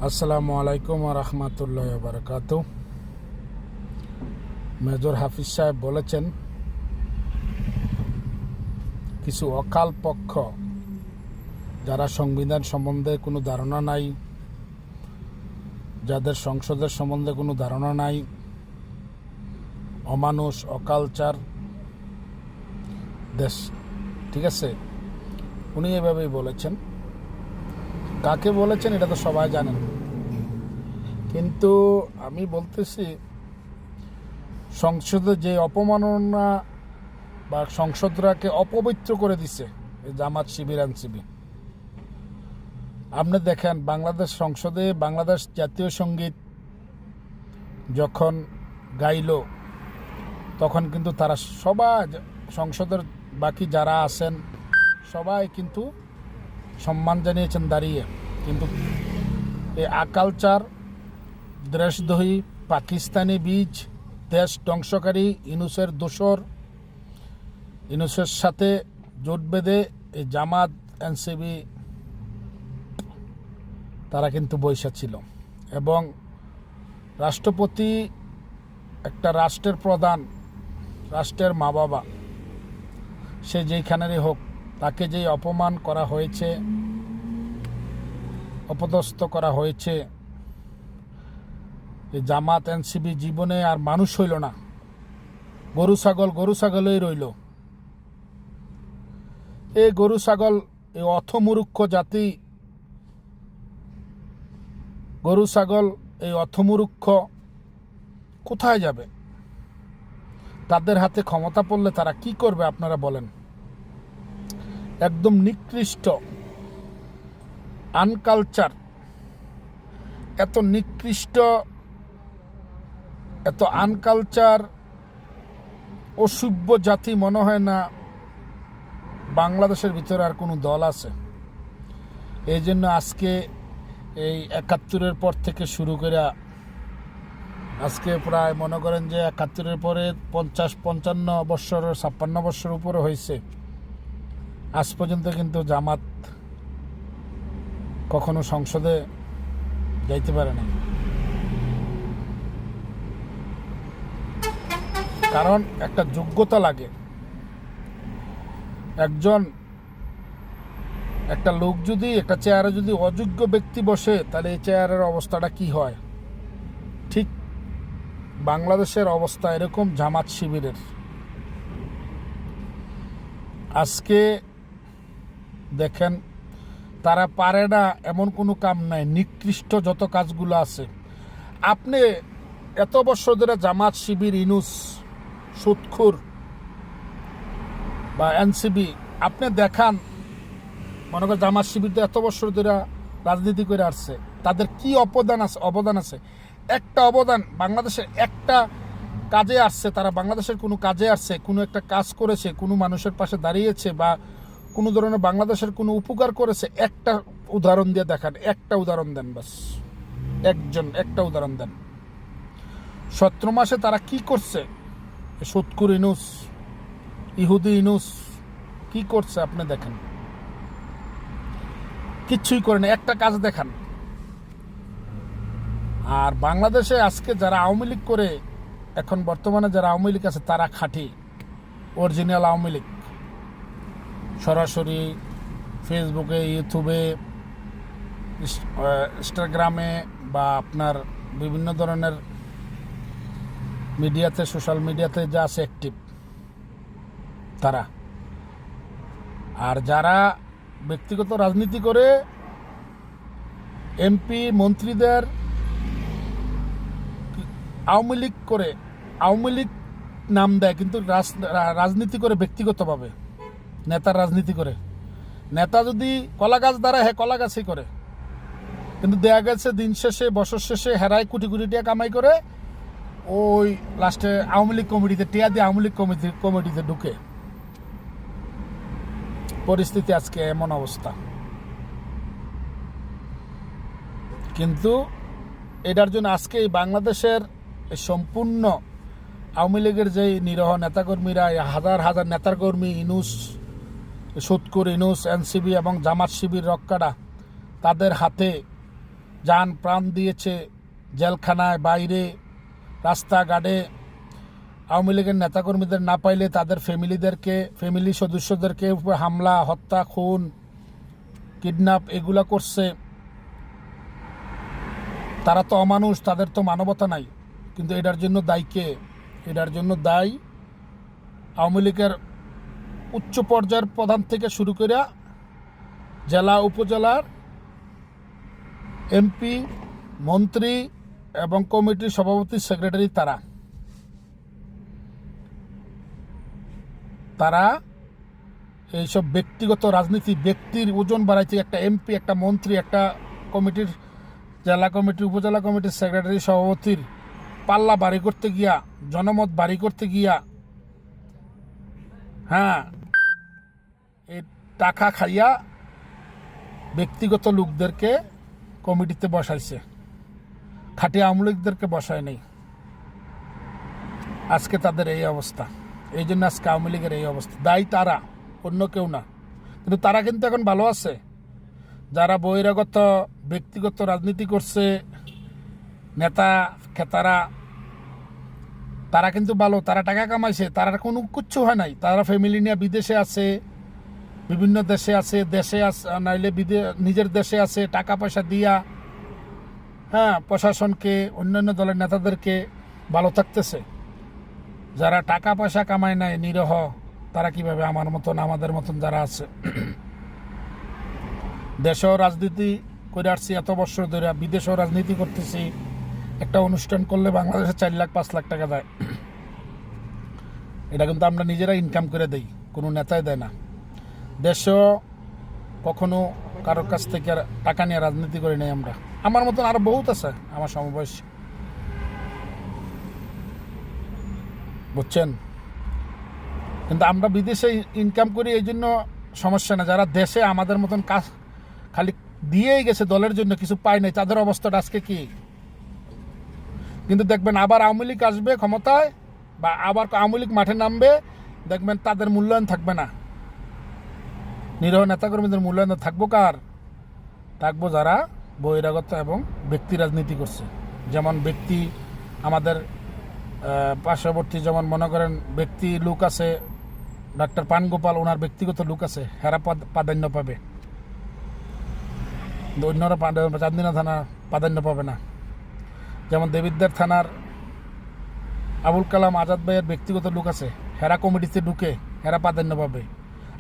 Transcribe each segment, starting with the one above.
আসসালামু আলাইকুম ওয়া রাহমাতুল্লাহি ওয়া বারাকাতুহু। মেজর হাফিজ সাহেব বলেছেন, কিছু অকাল পক্ষ যারা সংবিধান সম্বন্ধে কোনো ধারণা নাই, যাদের সংসদের সম্বন্ধে কোনো ধারণা নাই, অমানুষ, অকালচার দেশ, ঠিক আছে, উনি এভাবেই বলেছেন। কাকে বলেছেন এটা তো সবাই জানেন, কিন্তু আমি বলতেছি সংসদে যে অপমাননা বা সংসদরাকে অপবিত্র করে দিছে এই জামাত শিবির এনসিপি। আপনি দেখেন বাংলাদেশ সংসদে বাংলাদেশ জাতীয় সঙ্গীত যখন গাইল, তখন কিন্তু তারা সবাই, সংসদের বাকি যারা আছেন সবাই কিন্তু সম্মান জানিয়েছেন দাঁড়িয়ে। কিন্তু এই আকালচার, দেশদ্রোহী, পাকিস্তানি বীজ, দেশ ধ্বংসকারী, ইউনূসের দোসর, ইউনূসের সাথে জোট বেঁধে এই জামাত এনসিপি তারা কিন্তু বৈশা ছিল। এবং রাষ্ট্রপতি, একটা রাষ্ট্রের প্রধান, রাষ্ট্রের মা বাবা, সে যেইখানেরই হোক, তাকে যেই অপমান করা হয়েছে, অপদস্থ করা হয়েছে, এই জামাত এনসিপি জীবনে আর মানুষ হইল না, গরু ছাগলই রইল। এই গরু ছাগল, এই অথমূর্খ জাতি, গরু ছাগল, এই অথমূর্খ কোথায় যাবে? তাদের হাতে ক্ষমতা পড়লে তারা কি করবে আপনারা বলেন? একদম নিকৃষ্ট, আনকালচার, এত নিকৃষ্ট, এত আনকালচার, অসভ্য জাতি মনে হয় না বাংলাদেশের ভিতরে আর কোনো দল আছে। এই জন্য আজকে এই ৭১-এর পর থেকে শুরু করে আজকে প্রায় মনে করেন যে ৭১-এর পরে ৫০-৫৫ বৎসর, ৫৬ বৎসর উপরে হয়েছে, আজ পর্যন্ত কিন্তু জামাত কখনো সংসদে যাইতে পারে না। কারণ একটা যোগ্যতা লাগে। একটা লোক যদি একটা চেয়ারে যদি অযোগ্য ব্যক্তি বসে, তাহলে এই চেয়ারের অবস্থাটা কি হয়? ঠিক বাংলাদেশের অবস্থা এরকম জামাত শিবিরের। আজকে দেখেন, তারা পারে না এমন কোনো কাম নাই, নিকৃষ্ট যত কাজগুলো আছে। আপনি এত বছর ধরে জামাত শিবির, ইউনূস, সুদখোর বা এনসিপি, আপনি দেখান, মনে করেন জামাত শিবির তো এত বছর ধরে রাজনীতি করে আসছে, তাদের কি অবদান আছে? একটা অবদান বাংলাদেশের একটা কাজে আসছে, তারা বাংলাদেশের কোনো কাজে আসছে, কোনো একটা কাজ করেছে, কোনো মানুষের পাশে দাঁড়িয়েছে বা কোনো ধরনের বাংলাদেশের কোনো উপকার করেছে? একটা উদাহরণ দিয়ে দেখান, একটা উদাহরণ দেন, বাস একটা উদাহরণ দেন। ১৭ মাসে তারা কি করছে? সুদখোর ইউনূস, ইহুদি ইউনূস কি করছে আপনি দেখেন? কিচ্ছুই করে না, একটা কাজ দেখান। আর বাংলাদেশে আজকে যারা আওয়ামী লীগ করে, এখন বর্তমানে যারা আওয়ামী লীগ আছে, তারা খাঁটি অরিজিনাল আওয়ামী লীগ। সরাসরি ফেসবুকে, ইউটিউবে, ইনস্টাগ্রামে বা আপনার বিভিন্ন ধরনের মিডিয়াতে, সোশ্যাল মিডিয়াতে যা আছে অ্যাক্টিভ তারা। আর যারা ব্যক্তিগত রাজনীতি করে, এমপি মন্ত্রীদের আওয়ামী লীগ করে, আওয়ামী লীগ নাম দেয়, কিন্তু রাজনীতি করে ব্যক্তিগতভাবে, নেতার রাজনীতি করে। নেতা যদি কলা গাছ দাঁড়ায়, হ্যাঁ কলা গাছই করে, কিন্তু দেখা গেছে দিন শেষে, বছর শেষে হেরায় কোটি কোটি টাকা কামাই করে, ওই লাস্টে আওয়ামী লীগ কমিটিতে টিয়া দিয়ে আওয়ামী লীগ কমিটিতে ঢুকে। পরিস্থিতি আজকে এমন অবস্থা। কিন্তু এটার জন্য আজকে বাংলাদেশের সম্পূর্ণ আওয়ামী লীগের যে নিরহ নেতাকর্মীরা, হাজার হাজার নেতাকর্মী, ইউনূস, সুদখোর ইউনূস, এনসিপি এবং জামাত শিবির রক্ষাটা, তাদের হাতে যান প্রাণ দিয়েছে জেলখানায়, বাইরে, রাস্তাঘাটে। আওয়ামী লীগের নেতাকর্মীদের না পাইলে তাদের ফ্যামিলি সদস্যদেরকে উপর হামলা, হত্যা, খুন, কিডন্যাপ এগুলা করছে। তারা তো অমানুষ, তাদের তো মানবতা নাই। কিন্তু এটার জন্য দায়ী কে? এটার জন্য দায়ী আওয়ামী লীগের উচ্চ পর্যায়ের প্রধান থেকে শুরু করে জেলা উপজেলার এমপি, মন্ত্রী এবং কমিটির সভাপতি, সেক্রেটারি। তারা এইসব ব্যক্তিগত রাজনীতি, ব্যক্তির ওজন বাড়াইতে একটা এমপি, একটা মন্ত্রী, একটা কমিটির, জেলা কমিটি, উপজেলা কমিটির সেক্রেটারি, সভাপতির পাল্লা বাড়ি করতে গিয়া, জনমত বাড়ি করতে গিয়া, হ্যাঁ, এই টাকা খাইয়া ব্যক্তিগত লোকদেরকে কমিটিতে বসাইছে, খাঁটি আওয়ামী লীগদেরকে বসায় নেই। আজকে তাদের এই অবস্থা। এই জন্য আজকে আওয়ামী লীগের এই অবস্থা। দায়ী তারা, অন্য কেউ না। কিন্তু তারা কিন্তু এখন ভালো আছে। যারা বহিরাগত ব্যক্তিগত রাজনীতি করছে, নেতা খেতারা, তারা কিন্তু ভালো, তারা টাকা কামাইছে, তারা কোনো কিচ্ছু হয় নাই। তারা ফ্যামিলি নিয়ে বিদেশে আছে, বিভিন্ন দেশে আছে, নাইলে নিজের দেশে আছে, টাকা পয়সা দিয়া, হ্যাঁ, প্রশাসনকে, অন্যান্য দলের নেতাদেরকে ভালো থাকতেছে। যারা টাকা পয়সা কামায় নাই, নিরহ, তারা কিভাবে আমার মতন, আমাদের মতন যারা আছে, দেশেও রাজনীতি করে আসছি এত বছর ধরে, বিদেশেও রাজনীতি করতেছি। একটা অনুষ্ঠান করলে বাংলাদেশে 4 লাখ 5 লাখ টাকা দেয়। এটা কিন্তু আমরা নিজেরা ইনকাম করে দেই, কোনো নেতাই দেয় না। দেশেও কখনো কারোর কাছ থেকে টাকা নিয়ে রাজনীতি করি নাই আমরা। আমার মতন আরো বহুত আছে আমার সমবয়সী, বুঝছেন। কিন্তু আমরা বিদেশে ইনকাম করি, এই জন্য সমস্যা না। যারা দেশে আমাদের মতন কাজ খালি দিয়েই গেছে দলের জন্য, কিছু পায় নাই, তাদের অবস্থাটা আজকে কি? কিন্তু দেখবেন আবার আওয়ামী লীগ আসবে ক্ষমতায়, বা আবার আওয়ামী লীগ মাঠে নামবে, দেখবেন তাদের মূল্যায়ন থাকবে না। নিরহ নেতাকর্মীদের মূল্যায়ন থাকবো কার? থাকবো যারা বহিরাগত এবং ব্যক্তি রাজনীতি করছে। যেমন ব্যক্তি আমাদের পার্শ্ববর্তী, যেমন মনে করেন ব্যক্তি লোক আছে, ডাক্তার পানগোপাল, ওনার ব্যক্তিগত লোক আছে, হেরা প্রাধান্য পাবে, অন্যরা চান্দিনা থানা প্রাধান্য পাবে না। যেমন দেবিদ্বার থানার আবুল কালাম আজাদ ভাইয়ের ব্যক্তিগত লোক আছে, হেরা কমিটিতে ঢুকে হেরা প্রাধান্য পাবে।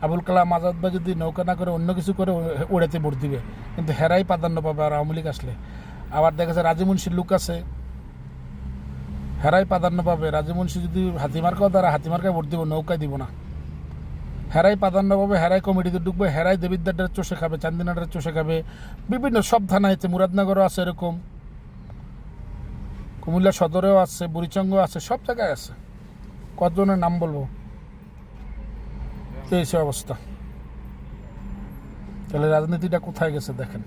আবুল কালাম আজাদ ভাই যদি নৌকা না করে অন্য কিছু করে ওড়াতে ভোট দিবে, কিন্তু হেরাই প্রাধান্য পাবে আর আওয়ামী লীগ আসলে। আবার দেখা যায় রাজী মুন্সির লোক আছে, হেরাই প্রাধান্য পাবে। রাজী মুন্সি যদি হাতিমার্কাও দ্বারা হাতিমার্কায় ভোট দিব, নৌকায় দিব না। হেরাই প্রাধান্য পাবে, হেরাই কমিটিতে ঢুকবে, হেরাই দেবিদ্বারটার চষে খাবে, চান্দিনাটার চষে খাবে। বিভিন্ন সব থানা হয়েছে, মুরাদনগরও আছে এরকম, কুমিল্লা সদরেও আছে, বুড়িচঙ্গ আছে, সব জায়গায় আছে। কতজনের নাম বলবো? এই অবস্থা। তাহলে রাজনীতিটা কোথায় গেছে দেখেন।